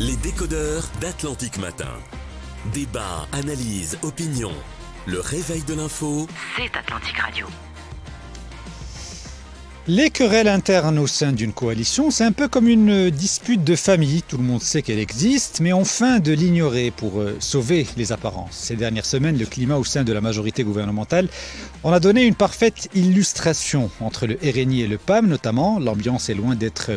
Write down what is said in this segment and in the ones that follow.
Les décodeurs d'Atlantic Matin. Débat, analyse, opinion. Le réveil de l'info. C'est Atlantic Radio. Les querelles internes au sein d'une coalition, c'est un peu comme une dispute de famille. Tout le monde sait qu'elle existe, mais on feint de l'ignorer pour sauver les apparences. Ces dernières semaines, le climat au sein de la majorité gouvernementale en a donné une parfaite illustration entre le RNI et le PAM notamment. L'ambiance est loin d'être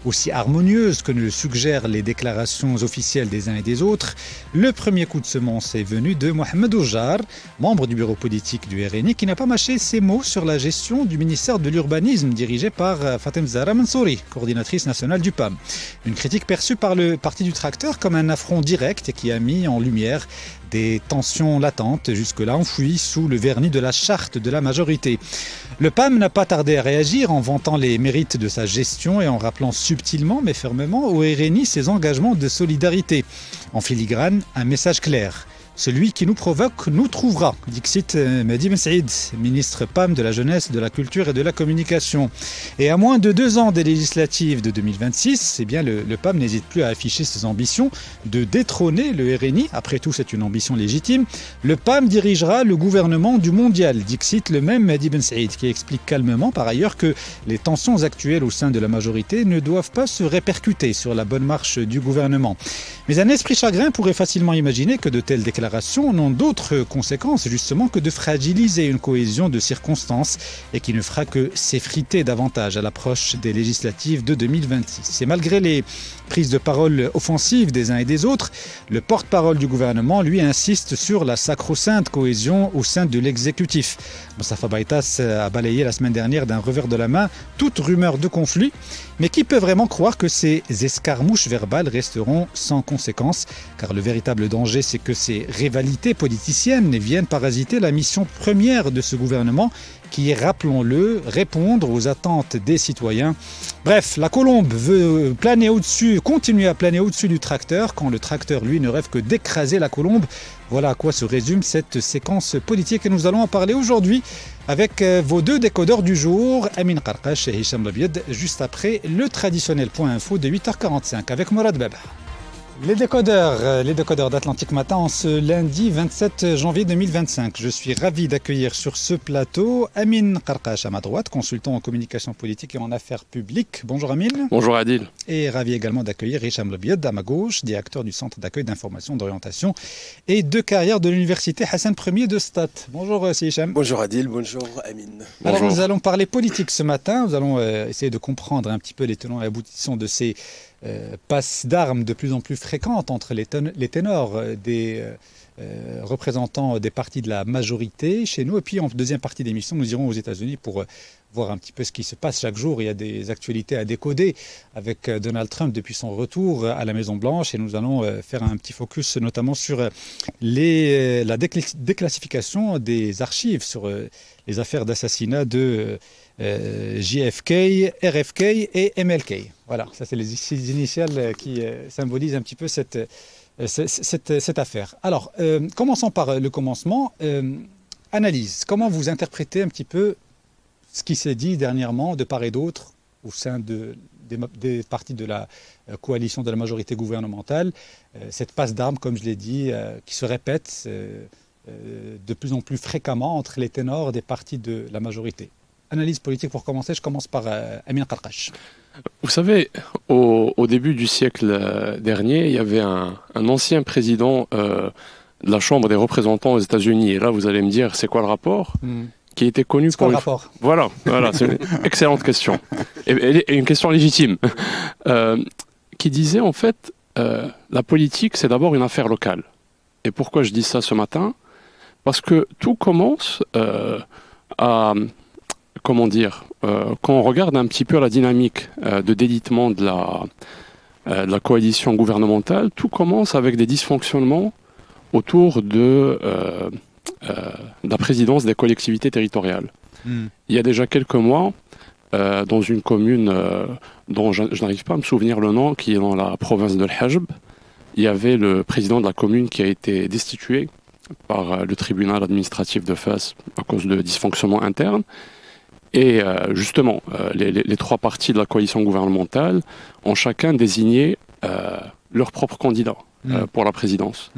aussi harmonieuse que ne le suggèrent les déclarations officielles des uns et des autres. Le premier coup de semonce est venu de Mohamed Oujar, membre du bureau politique du RNI, qui n'a pas mâché ses mots sur la gestion du ministère de l'Urbanisme dirigée par Fatem Zahra Mansouri, coordinatrice nationale du PAM. Une critique perçue par le Parti du Tracteur comme un affront direct et qui a mis en lumière des tensions latentes, jusque-là enfouies sous le vernis de la charte de la majorité. Le PAM n'a pas tardé à réagir en vantant les mérites de sa gestion et en rappelant subtilement mais fermement au RNI ses engagements de solidarité. En filigrane, un message clair. Celui qui nous provoque nous trouvera, dixit Mehdi Ben Saïd, ministre PAM de la Jeunesse, de la Culture et de la Communication. Et à moins de 2 ans des législatives de 2026, eh bien le PAM n'hésite plus à afficher ses ambitions de détrôner le RNI. Après tout, c'est une ambition légitime. Le PAM dirigera le gouvernement du mondial, dixit le même Mehdi Ben Saïd, qui explique calmement par ailleurs que les tensions actuelles au sein de la majorité ne doivent pas se répercuter sur la bonne marche du gouvernement. Mais un esprit chagrin pourrait facilement imaginer que de telles déclarations n'ont d'autres conséquences justement que de fragiliser une cohésion de circonstances et qui ne fera que s'effriter davantage à l'approche des législatives de 2026. Et malgré les prises de parole offensives des uns et des autres, le porte-parole du gouvernement, lui, insiste sur la sacro-sainte cohésion au sein de l'exécutif. Moustapha Baïtas a balayé la semaine dernière d'un revers de la main toute rumeur de conflit, mais qui peut vraiment croire que ces escarmouches verbales resteront sans conséquence, car le véritable danger, c'est que ces rivalités politiciennes viennent parasiter la mission première de ce gouvernement, qui est, rappelons-le, répondre aux attentes des citoyens. Bref, la colombe veut planer au-dessus, continuer à planer au-dessus du tracteur, quand le tracteur, lui, ne rêve que d'écraser la colombe. Voilà à quoi se résume cette séquence politique et nous allons en parler aujourd'hui avec vos 2 décodeurs du jour, Amin Karkash et Hicham Labied, juste après le traditionnel point info de 8h45 avec Morad Baba. Les décodeurs d'Atlantic Matin en ce lundi 27 janvier 2025. Je suis ravi d'accueillir sur ce plateau Amin Karkash à ma droite, consultant en communication politique et en affaires publiques. Bonjour Amin. Bonjour Adil. Et ravi également d'accueillir Hicham Labied à ma gauche, directeur du Centre d'accueil d'information, d'orientation et de carrière de l'Université Hassan Ier de Stat. Bonjour Hicham. Bonjour Adil, bonjour Amin. Alors Bonjour. nous allons parler politique ce matin, nous allons essayer de comprendre un petit peu les tenants et aboutissants de ces passes d'armes de plus en plus fréquentes entre les ténors des représentants des partis de la majorité chez nous. Et puis en deuxième partie d'émission, nous irons aux États-Unis pour voir un petit peu ce qui se passe chaque jour. Il y a des actualités à décoder avec Donald Trump depuis son retour à la Maison-Blanche. Et nous allons faire un petit focus notamment sur la déclassification des archives sur les affaires d'assassinat de JFK, RFK et MLK. Voilà, ça c'est les initiales qui symbolisent un petit peu cette affaire. Alors, commençons par le commencement. Analyse, comment vous interprétez un petit peu ce qui s'est dit dernièrement de part et d'autre au sein des partis de la coalition de la majorité gouvernementale, cette passe d'armes, comme je l'ai dit, qui se répète de plus en plus fréquemment entre les ténors des partis de la majorité. Analyse politique pour commencer, je commence par Amin Karkash. Vous savez, au début du siècle dernier, il y avait un ancien président de la Chambre des représentants aux États-Unis. Et là, vous allez me dire, c'est quoi le rapport qui était connu C'est quoi le rapport ? Voilà, c'est une excellente question. Et une question légitime. Qui disait, en fait, la politique, c'est d'abord une affaire locale. Et pourquoi je dis ça ce matin ? Parce que tout commence comment dire, quand on regarde un petit peu la dynamique de délitement de la coalition gouvernementale, tout commence avec des dysfonctionnements autour de la présidence des collectivités territoriales. Il y a déjà quelques mois, dans une commune dont je n'arrive pas à me souvenir le nom, qui est dans la province de l'Hajb, il y avait le président de la commune qui a été destitué par le tribunal administratif de Fès à cause de dysfonctionnements internes. Et justement, les 3 partis de la coalition gouvernementale ont chacun désigné leur propre candidat pour la présidence.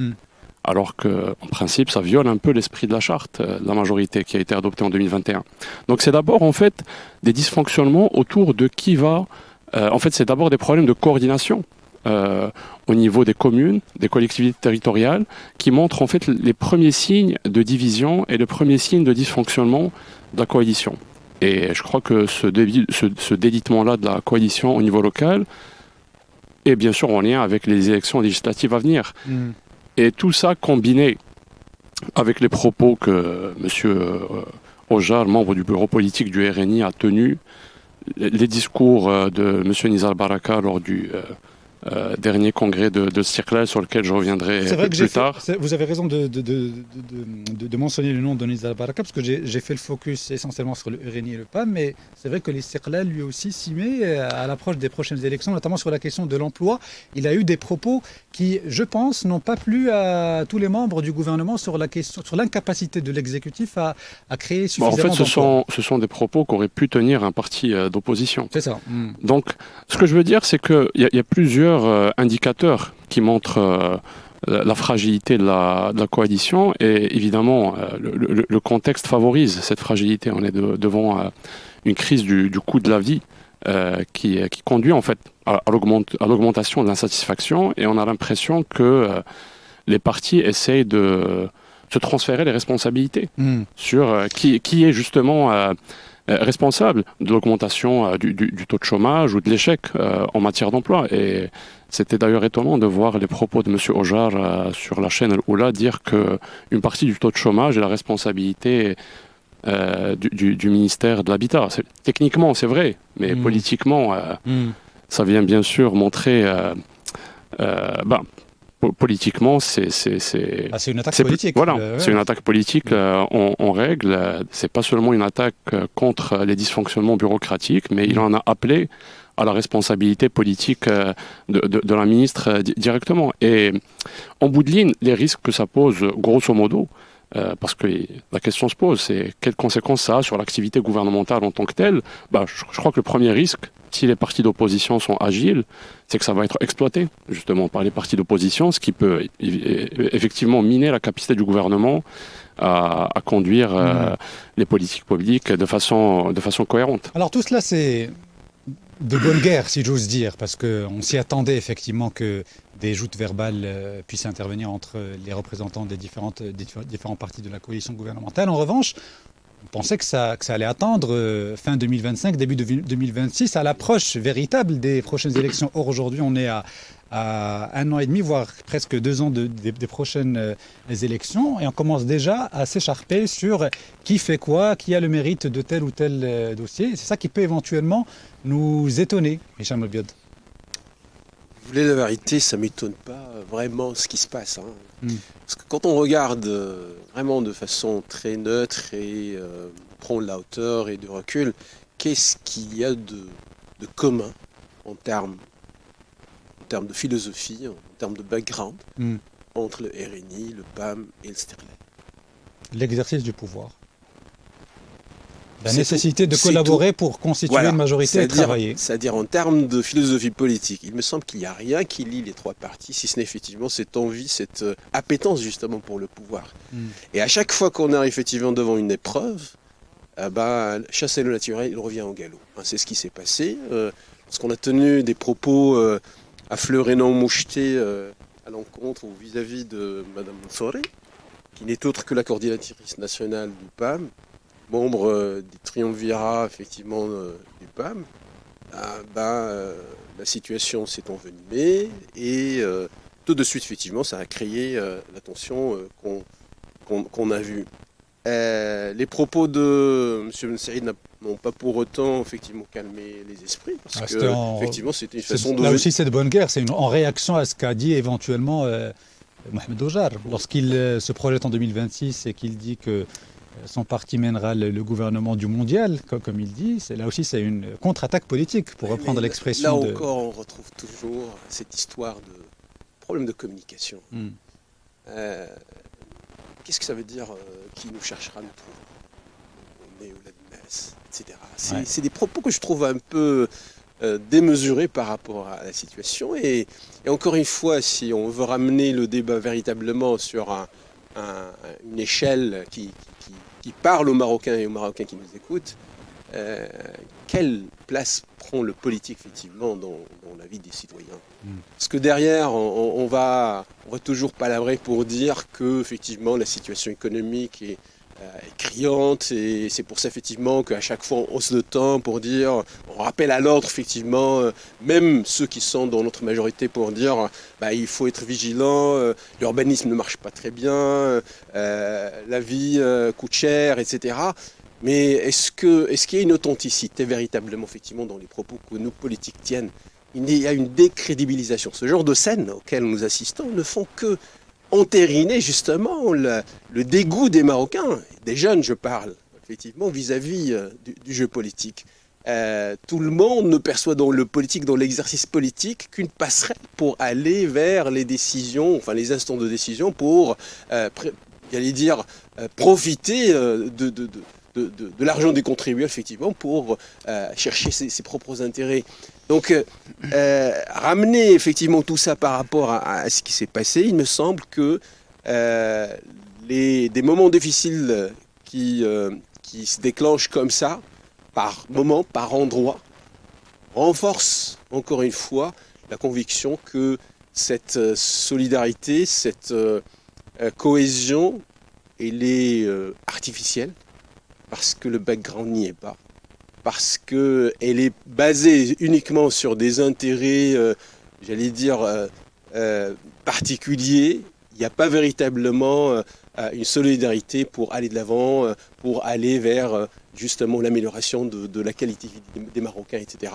Alors qu'en principe, ça viole un peu l'esprit de la charte, de la majorité qui a été adoptée en 2021. Donc c'est d'abord en fait des dysfonctionnements autour de qui va... en fait, c'est d'abord des problèmes de coordination au niveau des communes, des collectivités territoriales, qui montrent en fait les premiers signes de division et les premiers signes de dysfonctionnement de la coalition. Et je crois que ce délitement-là de la coalition au niveau local est bien sûr en lien avec les élections législatives à venir. Et tout ça combiné avec les propos que M. Ojar, membre du bureau politique du RNI, a tenus, les discours de M. Nizar Baraka lors du dernier congrès de Stirklal, sur lequel je reviendrai plus tard. Vous avez raison de mentionner le nom de Nizar Baraka, parce que j'ai fait le focus essentiellement sur le RNI et le PAM, mais c'est vrai que les Stirklal lui aussi s'y met à l'approche des prochaines élections, notamment sur la question de l'emploi. Il a eu des propos qui, je pense, n'ont pas plu à tous les membres du gouvernement sur l'incapacité de l'exécutif à créer suffisamment d'emplois. Ce sont des propos qu'aurait pu tenir un parti d'opposition. C'est ça. Donc, ce que je veux dire, c'est qu'il y a plusieurs indicateurs qui montrent la fragilité de la coalition, et évidemment le contexte favorise cette fragilité. On est devant une crise du coût de la vie qui conduit en fait à l'augmentation de l'insatisfaction, et on a l'impression que les partis essayent de se transférer les responsabilités sur qui est justement responsable de l'augmentation du taux de chômage ou de l'échec en matière d'emploi. Et c'était d'ailleurs étonnant de voir les propos de M. Ojar sur la chaîne Al-Oula dire qu'une partie du taux de chômage est la responsabilité du ministère de l'Habitat. Techniquement, c'est vrai, mais politiquement, ça vient bien sûr montrer... politiquement, c'est une attaque politique. C'est une attaque politique en règle. C'est pas seulement une attaque contre les dysfonctionnements bureaucratiques, mais il en a appelé à la responsabilité politique de la ministre directement. Et en bout de ligne, les risques que ça pose, grosso modo, parce que la question se pose, c'est quelles conséquences ça a sur l'activité gouvernementale en tant que telle. Je crois que le premier risque, si les partis d'opposition sont agiles, c'est que ça va être exploité justement par les partis d'opposition, ce qui peut effectivement miner la capacité du gouvernement à conduire les politiques publiques de façon cohérente. Alors tout cela, c'est de bonne guerre, si j'ose dire, parce qu'on s'y attendait effectivement que des joutes verbales puissent intervenir entre les représentants des différents partis de la coalition gouvernementale. En revanche, on pensait que ça allait attendre fin 2025, début 2026, à l'approche véritable des prochaines élections. Or, aujourd'hui, on est à 1 an et demi, voire presque 2 ans des prochaines élections, et on commence déjà à s'écharper sur qui fait quoi, qui a le mérite de tel ou tel dossier. C'est ça qui peut éventuellement nous étonner, Hicham El-Biod. Vous voulez la vérité, ça ne m'étonne pas vraiment ce qui se passe. Parce que quand on regarde vraiment de façon très neutre et prend de la hauteur et de recul, qu'est-ce qu'il y a de commun en termes de philosophie, en termes de background, entre le RNI, le PAM et le Stirklal? L'exercice du pouvoir. La nécessité de collaborer pour constituer une majorité et travailler. C'est-à-dire en termes de philosophie politique, il me semble qu'il n'y a rien qui lie les trois partis, si ce n'est effectivement cette envie, cette appétence justement pour le pouvoir. Et à chaque fois qu'on est effectivement devant une épreuve, chasser le naturel, il revient au galop. C'est ce qui s'est passé. Lorsqu'on a tenu des propos à fleur et non mouchetés à l'encontre ou vis-à-vis de Mme Mansouré, qui n'est autre que la coordinatrice nationale du PAM, membre du triumvirat effectivement du PAM, la situation s'est envenimée et tout de suite effectivement ça a créé la tension qu'on a vue. Les propos de M. Ben Saïd n'ont pas pour autant effectivement calmé les esprits, parce que effectivement c'était une façon de... Là aussi c'est de bonne guerre, c'est en réaction à ce qu'a dit éventuellement Mohamed Ojar, lorsqu'il se projette en 2026 et qu'il dit que son parti mènera le gouvernement du mondial, comme il dit. Là aussi, c'est une contre-attaque politique, pour reprendre l'expression. Là encore, on retrouve toujours cette histoire de problème de communication. Qu'est-ce que ça veut dire qui nous cherchera nous trouvera, etc. C'est des propos que je trouve un peu démesuré par rapport à la situation. Et encore une fois, si on veut ramener le débat véritablement sur une échelle qui parle aux Marocains et aux Marocains qui nous écoutent, quelle place prend le politique effectivement dans la vie des citoyens? Parce que derrière, on va toujours palabrer pour dire que effectivement la situation économique est criante, et c'est pour ça effectivement qu'à chaque fois on hausse le ton pour dire, on rappelle à l'ordre effectivement, même ceux qui sont dans notre majorité pour dire il faut être vigilant, l'urbanisme ne marche pas très bien, la vie coûte cher, etc. Mais est-ce qu'il y a une authenticité véritablement effectivement dans les propos que nos politiques tiennent? Il y a une décrédibilisation. Ce genre de scènes auxquelles nous assistons ne font que entériner justement le dégoût des Marocains, des jeunes je parle, effectivement, vis-à-vis du jeu politique. Tout le monde ne perçoit dans le politique, dans l'exercice politique, qu'une passerelle pour aller vers les décisions, enfin les instants de décision pour, j'allais dire, profiter de l'argent des contribuables, effectivement, pour chercher ses propres intérêts. Donc, ramener effectivement tout ça par rapport à ce qui s'est passé, il me semble que des moments difficiles qui se déclenchent comme ça, par moment, par endroit, renforcent encore une fois la conviction que cette solidarité, cette cohésion, elle est artificielle, parce que le background n'y est pas, parce qu'elle est basée uniquement sur des intérêts, j'allais dire, particuliers. Il n'y a pas véritablement une solidarité pour aller de l'avant, pour aller vers justement l'amélioration de la qualité des Marocains, etc.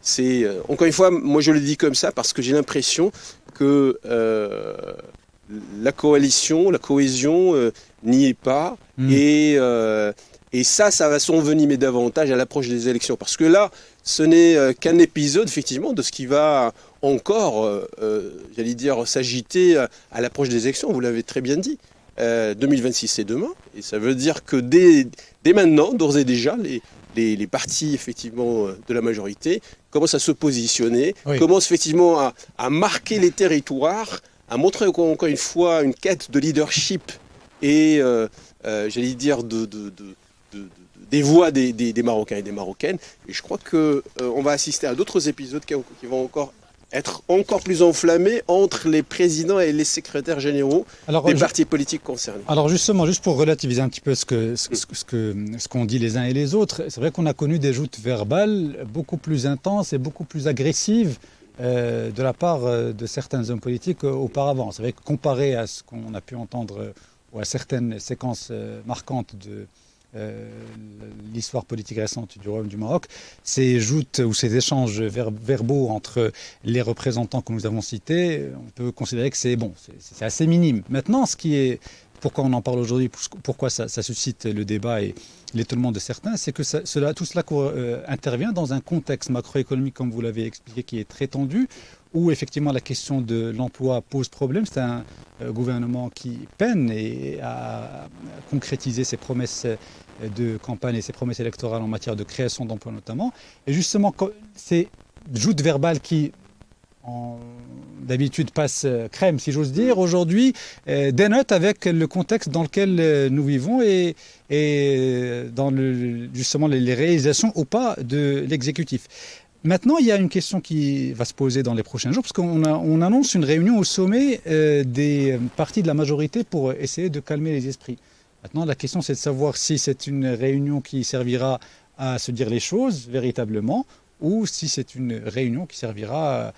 C'est, encore une fois, moi je le dis comme ça parce que j'ai l'impression que la coalition, la cohésion n'y est pas. Et ça va s'envenimer davantage à l'approche des élections. Parce que là, ce n'est qu'un épisode, effectivement, de ce qui va encore, j'allais dire, s'agiter à l'approche des élections. Vous l'avez très bien dit. 2026, c'est demain. Et ça veut dire que dès maintenant, d'ores et déjà, les partis, effectivement, de la majorité commencent à se positionner, commencent effectivement à marquer les territoires, à montrer encore une fois une quête de leadership et, j'allais dire, des voix des Marocains et des Marocaines. Et je crois qu'on va assister à d'autres épisodes qui vont encore être encore plus enflammés entre les présidents et les secrétaires généraux des partis politiques concernés. Alors justement, juste pour relativiser un petit peu ce qu'on dit les uns et les autres, c'est vrai qu'on a connu des joutes verbales beaucoup plus intenses et beaucoup plus agressives de la part de certains hommes politiques auparavant. C'est vrai que comparé à ce qu'on a pu entendre ou à certaines séquences marquantes de l'histoire politique récente du Royaume du Maroc, ces joutes ou ces échanges verbaux entre les représentants que nous avons cités, on peut considérer que c'est assez minime. Maintenant, pourquoi on en parle aujourd'hui, pourquoi ça suscite le débat et l'étonnement de certains, c'est que tout cela intervient dans un contexte macroéconomique, comme vous l'avez expliqué, qui est très tendu, où effectivement la question de l'emploi pose problème. C'est un gouvernement qui peine à concrétiser ses promesses de campagne et ses promesses électorales en matière de création d'emplois notamment. Et justement, ces joutes verbales qui d'habitude passent crème, si j'ose dire, aujourd'hui dénotent avec le contexte dans lequel nous vivons et dans justement les réalisations au pas de l'exécutif. Maintenant, il y a une question qui va se poser dans les prochains jours, parce qu'on annonce une réunion au sommet des partis de la majorité pour essayer de calmer les esprits. Maintenant, la question, c'est de savoir si c'est une réunion qui servira à se dire les choses véritablement, ou si c'est une réunion qui servira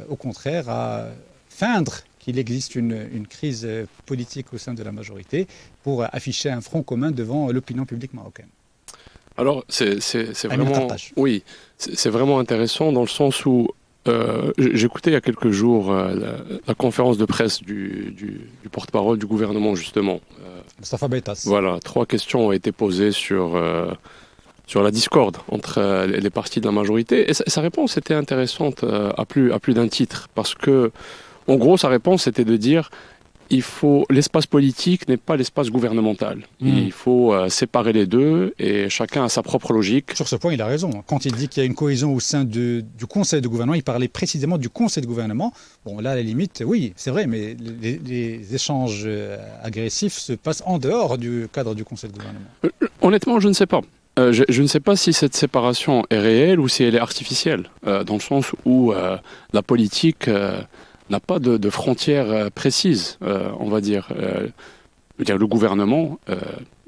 au contraire à feindre qu'il existe une crise politique au sein de la majorité pour afficher un front commun devant l'opinion publique marocaine. Alors, c'est vraiment, oui, c'est vraiment intéressant dans le sens où j'écoutais il y a quelques jours la conférence de presse du porte-parole du gouvernement, justement. Moustapha Beitas. Voilà, 3 questions ont été posées sur la discorde entre les partis de la majorité. Et sa réponse était intéressante à plus d'un titre, parce que, en gros, sa réponse était de dire l'espace politique n'est pas l'espace gouvernemental. Il faut séparer les deux et chacun a sa propre logique. Sur ce point, il a raison. Quand il dit qu'il y a une cohésion au sein du Conseil de gouvernement, il parlait précisément du Conseil de gouvernement. Bon, là, à la limite, oui, c'est vrai, mais les échanges agressifs se passent en dehors du cadre du Conseil de gouvernement. Honnêtement, je ne sais pas. Je ne sais pas si cette séparation est réelle ou si elle est artificielle, dans le sens où la politique n'a pas de frontières précises, on va dire. Le gouvernement,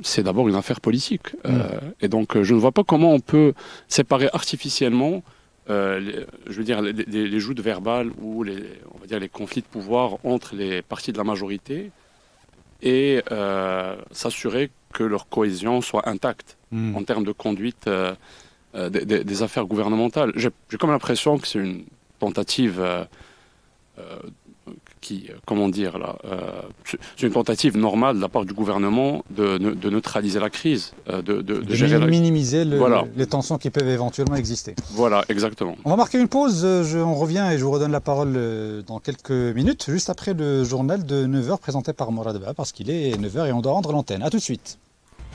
c'est d'abord une affaire politique. Et donc, je ne vois pas comment on peut séparer artificiellement les joutes verbales ou les conflits de pouvoir entre les partis de la majorité et s'assurer que leur cohésion soit intacte en termes de conduite des affaires gouvernementales. J'ai comme l'impression que c'est une tentative c'est une tentative normale de la part du gouvernement de neutraliser la crise, de gérer minimiser les tensions qui peuvent éventuellement exister. Voilà, exactement. On va marquer une pause, on revient et je vous redonne la parole dans quelques minutes, juste après le journal de 9h présenté par Morad Ba, parce qu'il est 9h et on doit rendre l'antenne. A tout de suite.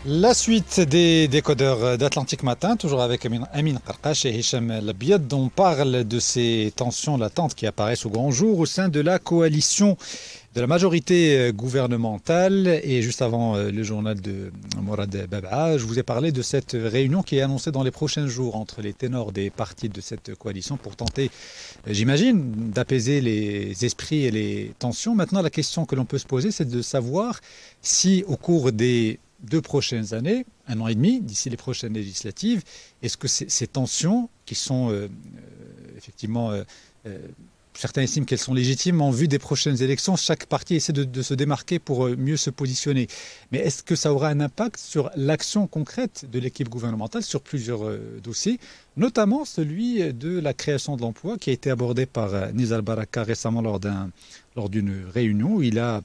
La suite des décodeurs d'Atlantique Matin, toujours avec Amin Qarqash et Hicham Labiad. On parle de ces tensions latentes qui apparaissent au grand jour au sein de la coalition de la majorité gouvernementale. Et juste avant le journal de Morad Baba, je vous ai parlé de cette réunion qui est annoncée dans les prochains jours entre les ténors des partis de cette coalition pour tenter, j'imagine, d'apaiser les esprits et les tensions. Maintenant, la question que l'on peut se poser, c'est de savoir si au cours des 2 prochaines années, 1 an et demi, d'ici les prochaines législatives, est-ce que ces tensions, qui sont effectivement, certains estiment qu'elles sont légitimes en vue des prochaines élections, chaque parti essaie de se démarquer pour mieux se positionner. Mais est-ce que ça aura un impact sur l'action concrète de l'équipe gouvernementale sur plusieurs dossiers, notamment celui de la création de l'emploi qui a été abordé par Nizar Baraka récemment lors d'une réunion où il a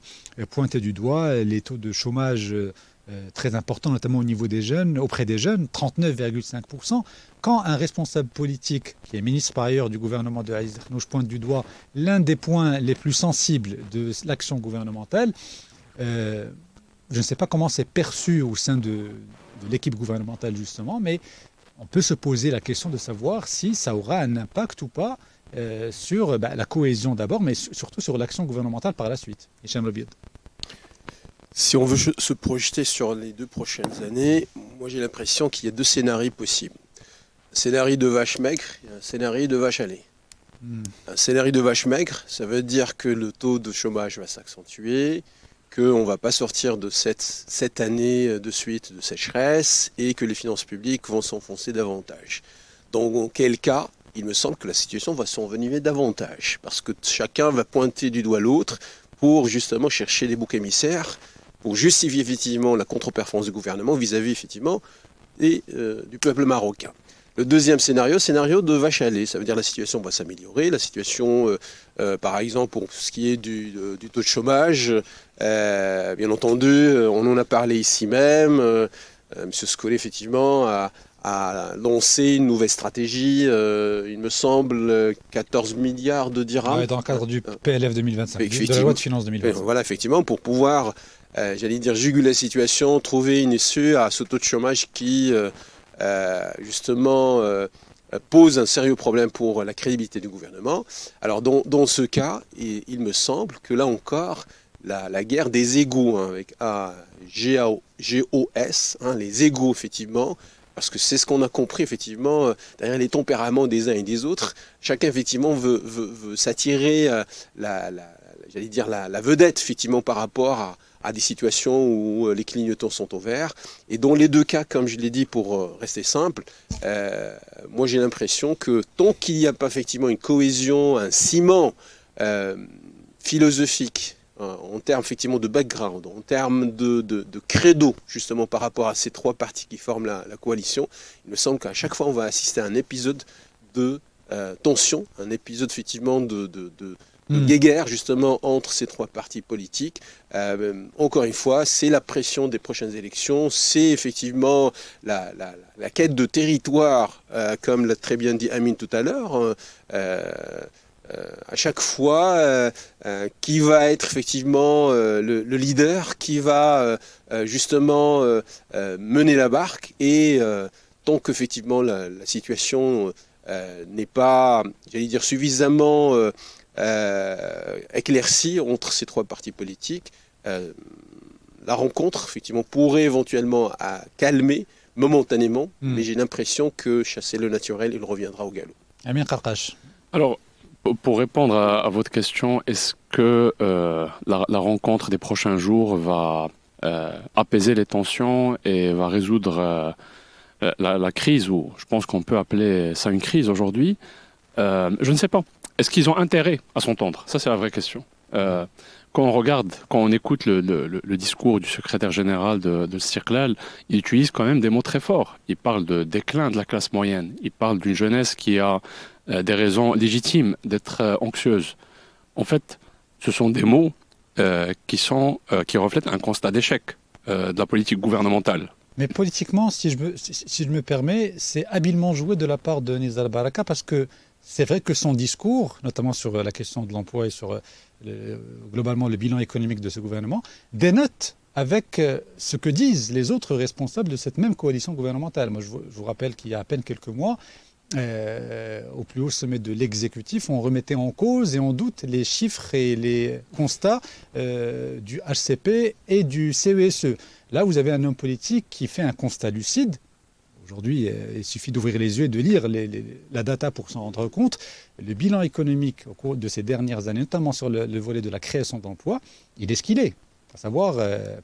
pointé du doigt les taux de chômage très important, notamment au niveau des jeunes, auprès des jeunes, 39,5%. Quand un responsable politique, qui est ministre par ailleurs du gouvernement de Aziz Khnouch, pointe du doigt l'un des points les plus sensibles de l'action gouvernementale, je ne sais pas comment c'est perçu au sein de l'équipe gouvernementale justement, mais on peut se poser la question de savoir si ça aura un impact ou pas sur la cohésion d'abord, mais surtout sur l'action gouvernementale par la suite. Hicham Labiad. Si on veut se projeter sur les 2 prochaines années, moi j'ai l'impression qu'il y a 2 scénarios possibles. Un scénario de vache maigre et un scénario de vache à lait. Un scénario de vache maigre, ça veut dire que le taux de chômage va s'accentuer, qu'on ne va pas sortir de cette année de suite de sécheresse et que les finances publiques vont s'enfoncer davantage. Dans quel cas, il me semble que la situation va s'envenimer davantage parce que chacun va pointer du doigt l'autre pour justement chercher des boucs émissaires, pour justifier effectivement la contre-performance du gouvernement vis-à-vis effectivement du peuple marocain. Le deuxième scénario de vache à lait, ça veut dire la situation va s'améliorer, la situation par exemple pour ce qui est du taux de chômage, bien entendu, on en a parlé ici même, M. Scolé effectivement a lancé une nouvelle stratégie, il me semble 14 milliards de dirhams. Ouais, dans le cadre du PLF 2025, de la loi de finances 2025. Voilà, effectivement, pour pouvoir, juguler la situation, trouver une issue à ce taux de chômage qui, justement, pose un sérieux problème pour la crédibilité du gouvernement. Alors, dans ce cas, il me semble que là encore, la guerre des égos, avec G-O-S, les égos, effectivement, parce que c'est ce qu'on a compris, effectivement, derrière les tempéraments des uns et des autres. Chacun, effectivement, veut s'attirer la vedette, effectivement, par rapport à des situations où les clignotants sont au vert. Et dans les 2 cas, comme je l'ai dit, pour rester simple, moi j'ai l'impression que tant qu'il n'y a pas, effectivement, une cohésion, un ciment philosophique, en termes effectivement de background, en termes de credo justement par rapport à ces 3 partis qui forment la coalition, il me semble qu'à chaque fois on va assister à un épisode de tension, un épisode effectivement de guéguerre justement entre ces 3 partis politiques. Encore une fois, c'est la pression des prochaines élections, c'est effectivement la quête de territoire, comme l'a très bien dit Amin tout à l'heure. à chaque fois, qui va être effectivement le leader, qui va justement mener la barque. Et tant qu'effectivement la situation n'est pas, j'allais dire, suffisamment éclaircie entre ces trois partis politiques, la rencontre effectivement pourrait éventuellement calmer momentanément, mais j'ai l'impression que chasser le naturel, il reviendra au galop. Amir Qarqash. Alors, pour répondre à votre question, est-ce que la rencontre des prochains jours va apaiser les tensions et va résoudre la crise, ou je pense qu'on peut appeler ça une crise aujourd'hui? Je ne sais pas. Est-ce qu'ils ont intérêt à s'entendre? Ça, c'est la vraie question. Quand on écoute le discours du secrétaire général de Istiqlal, il utilise quand même des mots très forts. Il parle de déclin de la classe moyenne. Il parle d'une jeunesse qui a des raisons légitimes d'être anxieuse. En fait, ce sont des mots qui reflètent un constat d'échec de la politique gouvernementale. Mais politiquement, si je me permets, c'est habilement joué de la part de Nizar Baraka, parce que c'est vrai que son discours, notamment sur la question de l'emploi et sur globalement le bilan économique de ce gouvernement, dénote avec ce que disent les autres responsables de cette même coalition gouvernementale. Moi, je vous rappelle qu'il y a à peine quelques mois, au plus haut sommet de l'exécutif, on remettait en cause et en doute les chiffres et les constats du HCP et du CESE. Là, vous avez un homme politique qui fait un constat lucide. Aujourd'hui, il suffit d'ouvrir les yeux et de lire la data pour s'en rendre compte. Le bilan économique au cours de ces dernières années, notamment sur le volet de la création d'emplois, il est ce qu'il est, à savoir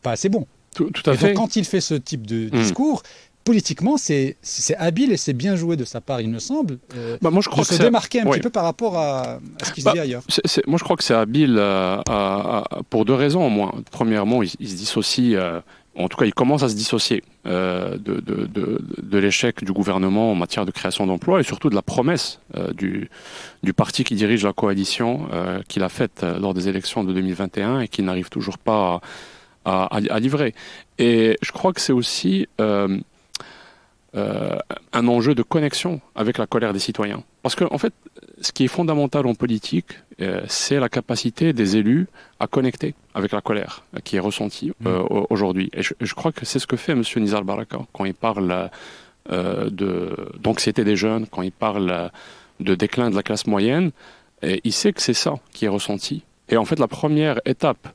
pas assez bon. Tout à fait. Donc, quand il fait ce type de discours, politiquement, c'est habile et c'est bien joué de sa part, il me semble, moi, je crois de se démarquer un petit peu par rapport à ce qui se dit ailleurs. Moi, je crois que c'est habile pour deux raisons au moins. Premièrement, il se dissocie, en tout cas, il commence à se dissocier de l'échec du gouvernement en matière de création d'emplois et surtout de la promesse du parti qui dirige la coalition qu'il a faite lors des élections de 2021 et qu'il n'arrive toujours pas à livrer. Et je crois que c'est aussi un enjeu de connexion avec la colère des citoyens. Parce qu'en fait, ce qui est fondamental en politique, c'est la capacité des élus à connecter avec la colère qui est ressentie aujourd'hui. Et je crois que c'est ce que fait M. Nizar Baraka quand il parle d'anxiété des jeunes, quand il parle de déclin de la classe moyenne. Et il sait que c'est ça qui est ressenti. Et en fait, la première étape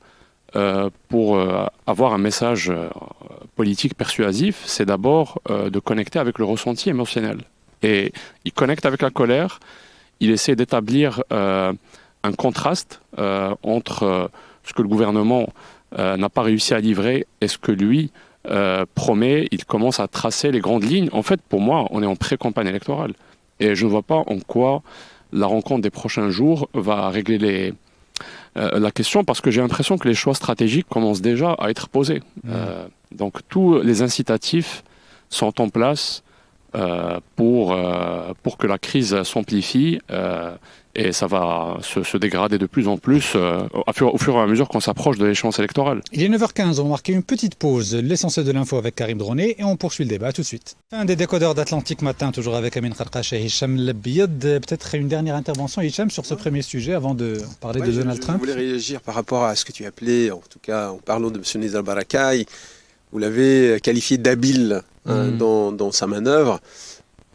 pour avoir un message politique persuasif, c'est d'abord de connecter avec le ressenti émotionnel. Et il connecte avec la colère, il essaie d'établir un contraste entre ce que le gouvernement n'a pas réussi à livrer et ce que lui promet. Il commence à tracer les grandes lignes. En fait, pour moi, on est en pré-campagne électorale. Et je ne vois pas en quoi la rencontre des prochains jours va régler la question, parce que j'ai l'impression que les choix stratégiques commencent déjà à être posés. Donc tous les incitatifs sont en place pour que la crise s'amplifie et ça va se dégrader de plus en plus au fur et à mesure qu'on s'approche de l'échéance électorale. Il est 9h15, on va marquer une petite pause, l'essentiel de l'info avec Karim Droné et on poursuit le débat tout de suite. Fin des décodeurs d'Atlantique Matin, toujours avec Amir Qarqash et Hicham Labiyad. Peut-être une dernière intervention, Hicham, sur ce premier sujet avant de parler de Donald Trump. Je voulais réagir par rapport à ce que tu appelais, en tout cas en parlant de M. Nizar Baraka. Vous l'avez qualifié d'habile dans sa manœuvre.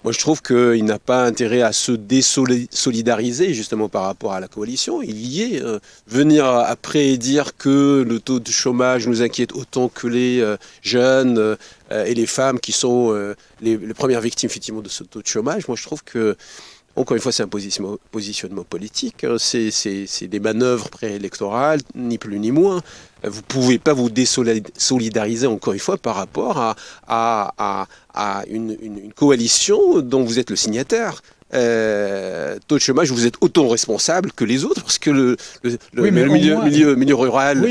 Moi, je trouve qu'il n'a pas intérêt à se désolidariser justement par rapport à la coalition. Il y est. Venir après dire que le taux de chômage nous inquiète autant que les jeunes et les femmes qui sont les premières victimes effectivement de ce taux de chômage. Moi, je trouve que, encore une fois, c'est un positionnement politique. C'est des manœuvres préélectorales, ni plus ni moins. Vous ne pouvez pas vous désolidariser, encore une fois, par rapport à une coalition dont vous êtes le signataire. Taux de chômage, vous êtes autant responsable que les autres, parce que le milieu rural,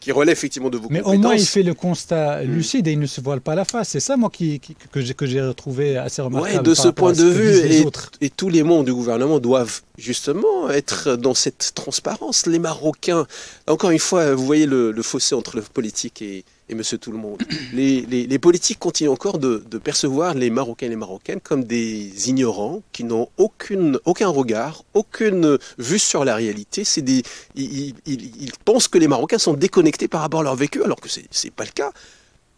qui relève effectivement de vos compétences. Mais au moins, il fait le constat lucide et il ne se voile pas la face. C'est ça, moi, que j'ai retrouvé assez remarquable. De ce point de vue, et tous les membres du gouvernement doivent justement être dans cette transparence. Les Marocains, encore une fois, vous voyez le fossé entre le politique et Monsieur Tout-le-Monde. Les politiques continuent encore de percevoir les Marocains et les Marocaines comme des ignorants qui n'ont aucun regard, aucune vue sur la réalité. Ils pensent que les Marocains sont déconnectés par rapport à leur vécu, alors que c'est pas le cas.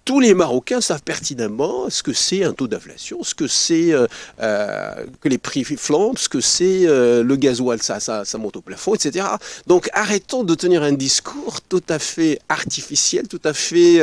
Tous les Marocains savent pertinemment ce que c'est un taux d'inflation, ce que c'est que les prix flambent, ce que c'est le gasoil, ça monte au plafond, etc. Donc arrêtons de tenir un discours tout à fait artificiel, tout à fait,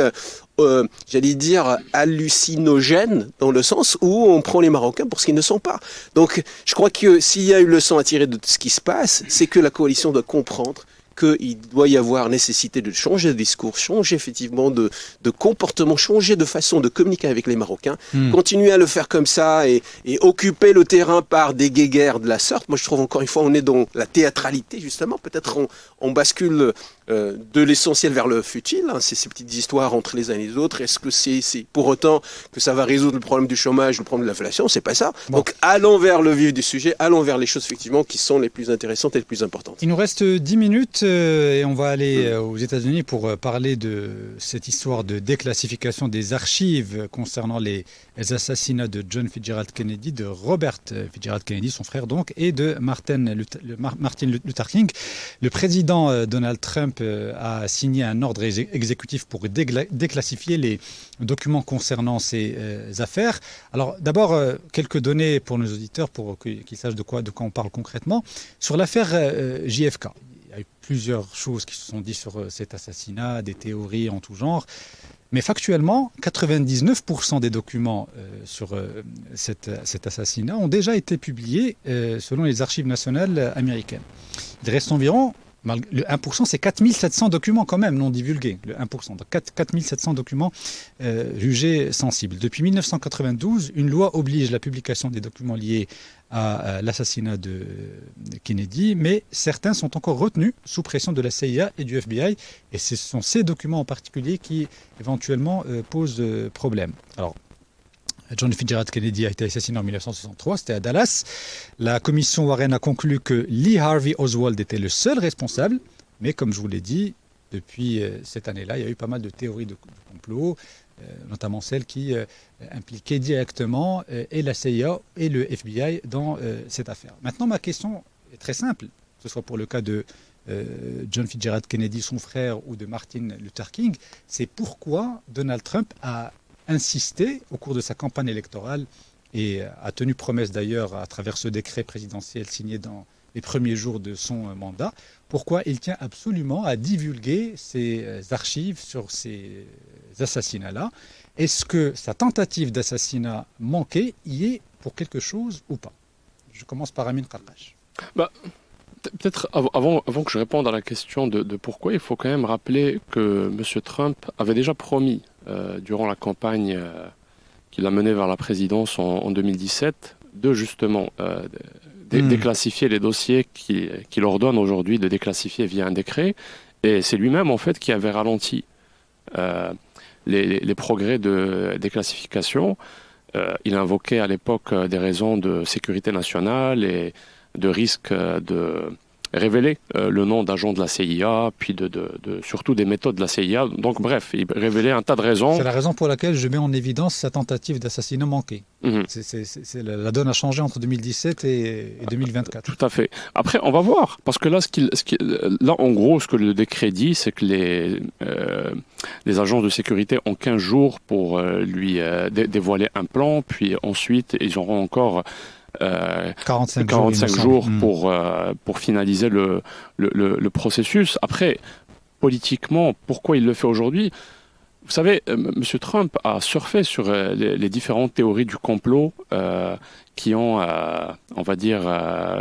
j'allais dire, hallucinogène, dans le sens où on prend les Marocains pour ce qu'ils ne sont pas. Donc je crois que s'il y a une leçon à tirer de ce qui se passe, c'est que la coalition doit comprendre qu'il doit y avoir nécessité de changer de discours, changer effectivement de comportement, changer de façon de communiquer avec les Marocains, continuer à le faire comme ça et occuper le terrain par des guéguerres de la sorte. Moi, je trouve encore une fois, on est dans la théâtralité, justement. Peut-être on bascule de l'essentiel vers le futile, hein, ces petites histoires entre les uns et les autres. Est-ce que c'est pour autant que ça va résoudre le problème du chômage, le problème de l'inflation? C'est pas ça. Bon. Donc, allons vers le vif du sujet, allons vers les choses, effectivement, qui sont les plus intéressantes et les plus importantes. Il nous reste 10 minutes et on va aller aux États-Unis pour parler de cette histoire de déclassification des archives concernant les assassinats de John Fitzgerald Kennedy, de Robert Fitzgerald Kennedy, son frère donc, et de Martin Luther King. Le président Donald Trump a signé un ordre exécutif pour déclassifier les documents concernant ces affaires. Alors d'abord, quelques données pour nos auditeurs pour qu'ils sachent de quoi on parle concrètement. Sur l'affaire JFK, il y a eu plusieurs choses qui se sont dites sur cet assassinat, des théories en tout genre. Mais factuellement, 99% des documents sur cet assassinat ont déjà été publiés selon les archives nationales américaines. Il reste environ, le 1%, c'est 4700 documents quand même non divulgués, le 1%. Donc 4700 documents jugés sensibles. Depuis 1992, une loi oblige la publication des documents liés à l'assassinat de Kennedy, mais certains sont encore retenus sous pression de la CIA et du FBI, et ce sont ces documents en particulier qui éventuellement posent problème. Alors, John Fitzgerald Kennedy a été assassiné en 1963, c'était à Dallas. La commission Warren a conclu que Lee Harvey Oswald était le seul responsable, mais comme je vous l'ai dit, depuis cette année-là, il y a eu pas mal de théories de complot, notamment celles qui impliquaient directement et la CIA et le FBI dans cette affaire. Maintenant, ma question est très simple, que ce soit pour le cas de John Fitzgerald Kennedy, son frère, ou de Martin Luther King, c'est pourquoi Donald Trump a insisté au cours de sa campagne électorale et a tenu promesse d'ailleurs à travers ce décret présidentiel signé dans les premiers jours de son mandat, pourquoi il tient absolument à divulguer ces archives sur ces assassinats-là. Est-ce que sa tentative d'assassinat manqué y est pour quelque chose ou pas? Je commence par Amin Karkash. Peut-être avant que je réponde à la question de pourquoi, il faut quand même rappeler que M. Trump avait déjà promis durant la campagne qu'il a menée vers la présidence en 2017 de justement déclassifier les dossiers qu'il ordonne aujourd'hui de déclassifier via un décret. Et c'est lui-même en fait qui avait ralenti les progrès de déclassification. Il invoquait à l'époque des raisons de sécurité nationale et de risque de révéler le nom d'agents de la CIA, puis surtout des méthodes de la CIA. Donc bref, il révélait un tas de raisons. C'est la raison pour laquelle je mets en évidence sa tentative d'assassinat manquée. La donne a changé entre 2017 et 2024. Tout à fait. Après, on va voir. Parce que là, là en gros, ce que le décret dit, c'est que les agents de sécurité ont 15 jours pour lui dévoiler un plan, puis ensuite, ils auront encore 45 jours pour finaliser le processus. Après, politiquement, pourquoi il le fait aujourd'hui? Vous savez, M. Trump a surfé sur les différentes théories du complot qui ont, on va dire,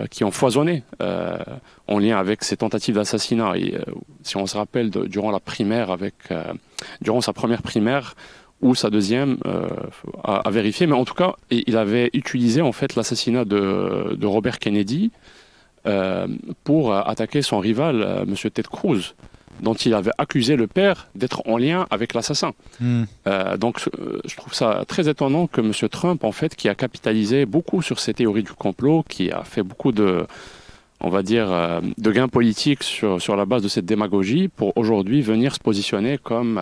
qui ont foisonné en lien avec ces tentatives d'assassinat. Si on se rappelle, durant la primaire, durant sa première primaire, ou sa deuxième à vérifier, mais en tout cas, il avait utilisé en fait l'assassinat de Robert Kennedy pour attaquer son rival, M. Ted Cruz, dont il avait accusé le père d'être en lien avec l'assassin. Donc, je trouve ça très étonnant que M. Trump, en fait, qui a capitalisé beaucoup sur ces théories du complot, qui a fait beaucoup de on va dire, de gains politiques sur la base de cette démagogie pour aujourd'hui venir se positionner comme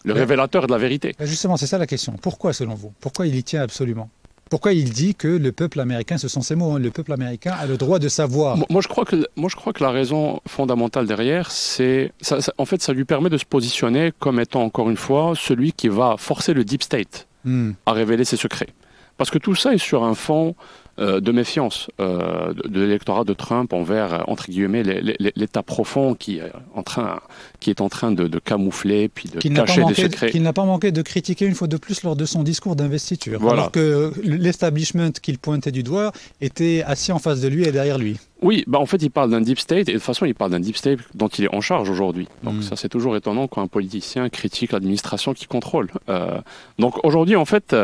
le révélateur de la vérité. Justement, c'est ça la question. Pourquoi, selon vous? Pourquoi il y tient absolument? Pourquoi il dit que le peuple américain, ce sont ces mots, hein, le peuple américain a le droit de savoir? Moi, je crois que la raison fondamentale derrière, c'est... en fait, ça lui permet de se positionner comme étant, encore une fois, celui qui va forcer le deep state à révéler ses secrets. Parce que tout ça est sur un fond de méfiance de l'électorat de Trump envers, entre guillemets, l'État profond qui est en train de camoufler puis de cacher des secrets. Qu'il n'a pas manqué de critiquer une fois de plus lors de son discours d'investiture. Voilà. Alors que l'establishment qu'il pointait du doigt était assis en face de lui et derrière lui. Oui, en fait, il parle d'un deep state, et de toute façon, il parle d'un deep state dont il est en charge aujourd'hui. Donc ça, c'est toujours étonnant quand un politicien critique l'administration qui contrôle. Donc aujourd'hui, en fait,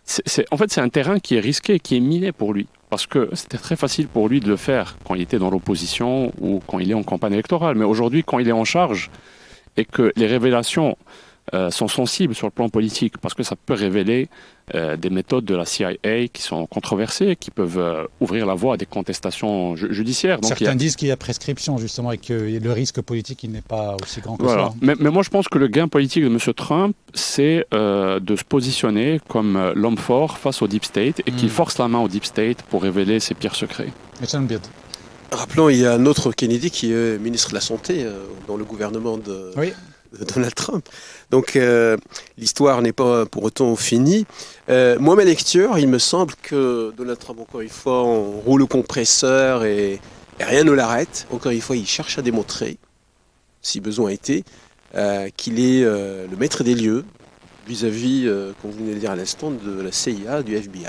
c'est un terrain qui est risqué, qui est miné pour lui. Parce que c'était très facile pour lui de le faire quand il était dans l'opposition ou quand il est en campagne électorale. Mais aujourd'hui, quand il est en charge et que les révélations sont sensibles sur le plan politique, parce que ça peut révéler des méthodes de la CIA qui sont controversées, qui peuvent ouvrir la voie à des contestations judiciaires. Donc, certains disent qu'il y a prescription, justement, et que le risque politique il n'est pas aussi grand que voilà. ça. Mais moi, je pense que le gain politique de M. Trump, c'est de se positionner comme l'homme fort face au deep state et qui force la main au deep state pour révéler ses pires secrets. Rappelons, il y a un autre Kennedy qui est ministre de la Santé dans le gouvernement de Donald Trump. Donc l'histoire n'est pas pour autant finie. Moi, ma lecture, il me semble que Donald Trump, encore une fois, on roule au compresseur et rien ne l'arrête. Encore une fois, il cherche à démontrer, si besoin était, qu'il est le maître des lieux vis-à-vis, comme vous venez de le dire à l'instant, de la CIA, du FBI.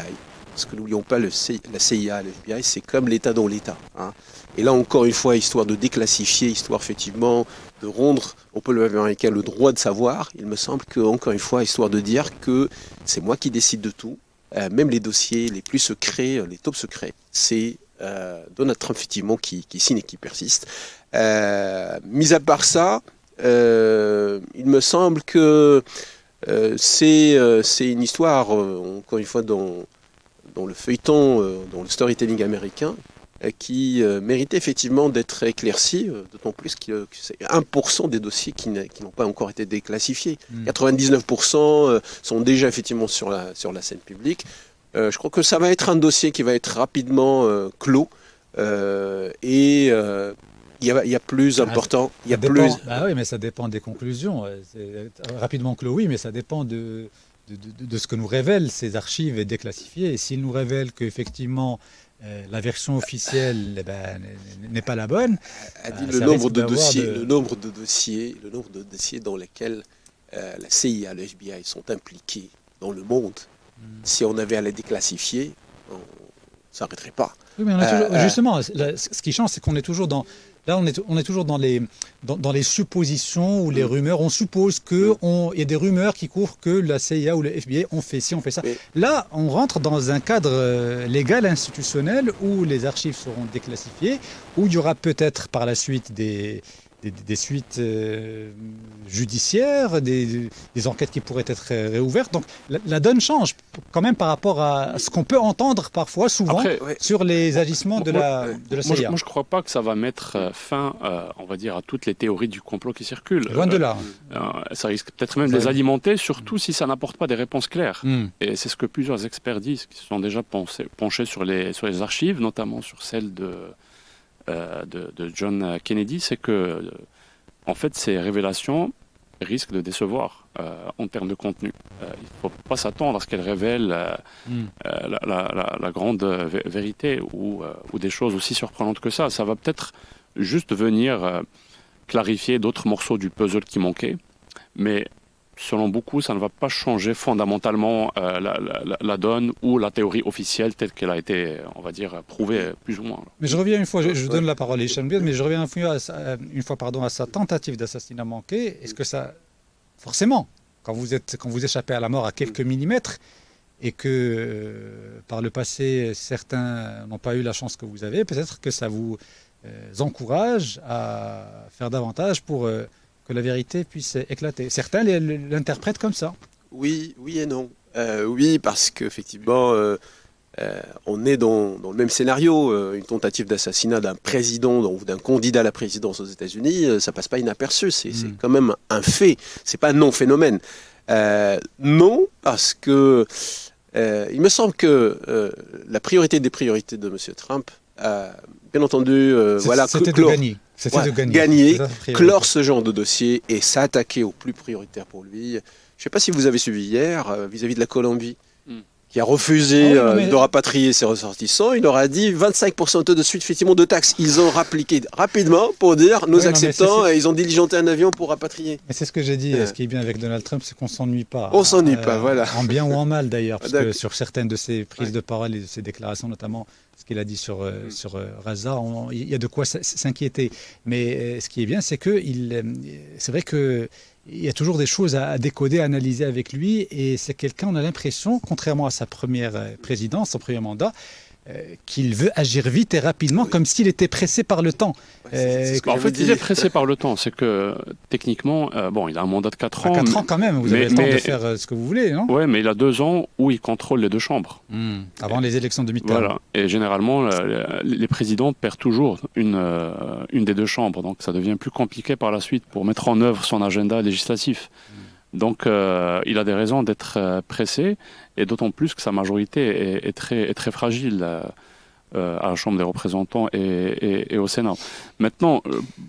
Parce que n'oublions pas, la CIA, le FBI, c'est comme l'État dans l'État. Hein. Et là, encore une fois, histoire de déclassifier, histoire effectivement de rendre au peuple américain le droit de savoir, il me semble que, encore une fois, histoire de dire que c'est moi qui décide de tout, même les dossiers les plus secrets, les top secrets, c'est Donald Trump, effectivement, qui signe et qui persiste. Mis à part ça, il me semble que c'est une histoire, encore une fois, dans le feuilleton, dans le storytelling américain, qui méritait effectivement d'être éclairci, d'autant plus que c'est 1% des dossiers qui n'ont pas encore été déclassifiés. 99% sont déjà effectivement sur la scène publique. Je crois que ça va être un dossier qui va être rapidement clos et il y a plus important. Ah oui, mais ça dépend des conclusions. Rapidement clos, oui, mais ça dépend de ce que nous révèlent ces archives déclassifiées. Et s'ils nous révèlent qu'effectivement la version officielle n'est pas la bonne, le nombre de dossiers dans lesquels la CIA, le FBI sont impliqués dans le monde, si on avait à les déclassifier, on ne s'arrêterait pas. Oui, mais justement, ce qui change, c'est qu'on est toujours dans... Là, on est toujours dans les suppositions ou les rumeurs. On suppose qu'il y a des rumeurs qui courent que la CIA ou le FBI ont fait ci, ont fait ça. Mais là, on rentre dans un cadre légal, institutionnel, où les archives seront déclassifiées, où il y aura peut-être par la suite des suites judiciaires, des enquêtes qui pourraient être réouvertes. Donc la donne change quand même par rapport à ce qu'on peut entendre parfois, souvent, sur les agissements de la CIA. Moi, je ne crois pas que ça va mettre fin, on va dire, à toutes les théories du complot qui circulent. Loin de là. Ça risque peut-être même de les alimenter, surtout si ça n'apporte pas des réponses claires. Et c'est ce que plusieurs experts disent, qui se sont déjà penchés sur les archives, notamment sur celle de John Kennedy, c'est que en fait ces révélations risquent de décevoir en termes de contenu. Il ne faut pas s'attendre à ce qu'elles révèlent la grande vérité ou des choses aussi surprenantes que ça. Ça va peut-être juste venir clarifier d'autres morceaux du puzzle qui manquaient, mais selon beaucoup, ça ne va pas changer fondamentalement la donne ou la théorie officielle telle qu'elle a été, on va dire, prouvée plus ou moins. Mais je reviens une fois, je donne la parole à Hicham Biad, mais je reviens une fois à sa tentative d'assassinat manqué. Est-ce que ça, forcément, quand vous échappez à la mort à quelques millimètres et que par le passé, certains n'ont pas eu la chance que vous avez, peut-être que ça vous encourage à faire davantage pour... que la vérité puisse éclater. Certains l'interprètent comme ça. Oui et non. Oui, parce qu'effectivement, on est dans le même scénario. Une tentative d'assassinat d'un président ou d'un candidat à la présidence aux États-Unis, ça passe pas inaperçu. C'est quand même un fait. C'est pas un non-phénomène. Non, parce que il me semble que la priorité des priorités de M. Trump, bien entendu, c'était de gagner. C'était de gagner, clore ce genre de dossier et s'attaquer au plus prioritaire pour lui. Je ne sais pas si vous avez suivi hier, vis-à-vis de la Colombie, qui a refusé de rapatrier ses ressortissants. Il leur a dit 25% de suite, effectivement, de taxes. Ils ont appliqué rapidement pour dire nous acceptons, et ils ont diligenté un avion pour rapatrier. Mais c'est ce que j'ai dit. Ce qui est bien avec Donald Trump, c'est qu'on ne s'ennuie pas. On ne s'ennuie pas, voilà. En bien ou en mal, d'ailleurs. Parce que sur certaines de ses prises de parole et de ses déclarations, notamment ce qu'il a dit sur Raza, il y a de quoi s'inquiéter. Mais ce qui est bien, c'est que c'est vrai que il y a toujours des choses à décoder, à analyser avec lui, et c'est quelqu'un, on a l'impression, contrairement à sa première présidence, son premier mandat, qu'il veut agir vite et rapidement, comme s'il était pressé par le temps. En fait, il est pressé par le temps. C'est que, techniquement, il a un mandat de 4 ans. 4 ans quand même, vous avez le temps de faire ce que vous voulez, non ? Oui, mais il a 2 ans où il contrôle les 2 chambres. Avant les élections de mi-terme. Voilà. Et généralement, les présidents perdent toujours une des 2 chambres. Donc, ça devient plus compliqué par la suite pour mettre en œuvre son agenda législatif. Donc, il a des raisons d'être pressé, et d'autant plus que sa majorité est très fragile à la Chambre des représentants et au Sénat. Maintenant,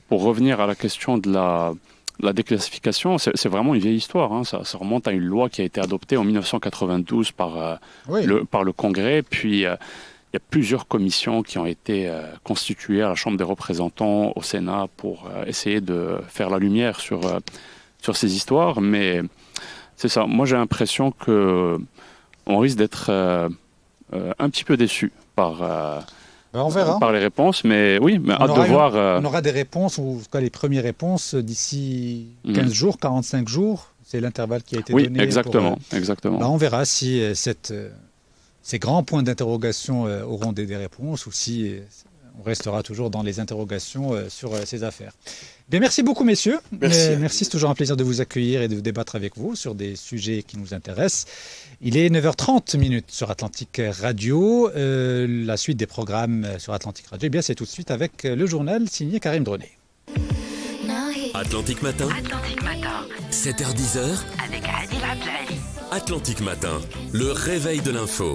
pour revenir à la question de la déclassification, c'est vraiment une vieille histoire. Hein. Ça remonte à une loi qui a été adoptée en 1992 par le Congrès, puis il y a plusieurs commissions qui ont été constituées à la Chambre des représentants, au Sénat, pour essayer de faire la lumière sur ces histoires, mais c'est ça. Moi, j'ai l'impression qu'on risque d'être un petit peu déçu par on verra. Par les réponses, mais oui, mais hâte de voir. On aura des réponses, ou en tout cas les premières réponses, d'ici 15 jours, 45 jours. C'est l'intervalle qui a été donné. Oui, exactement. exactement. On verra si ces grands points d'interrogation auront des réponses, ou si on restera toujours dans les interrogations sur ces affaires. Bien, merci beaucoup, messieurs. Merci, c'est toujours un plaisir de vous accueillir et de débattre avec vous sur des sujets qui nous intéressent. Il est 9h30 sur Atlantique Radio. La suite des programmes sur Atlantique Radio, c'est tout de suite avec le journal signé Karim Droné. Atlantique Matin. 7h-10h. Avec Adil Abdelaziz. Atlantique Matin. Le réveil de l'info.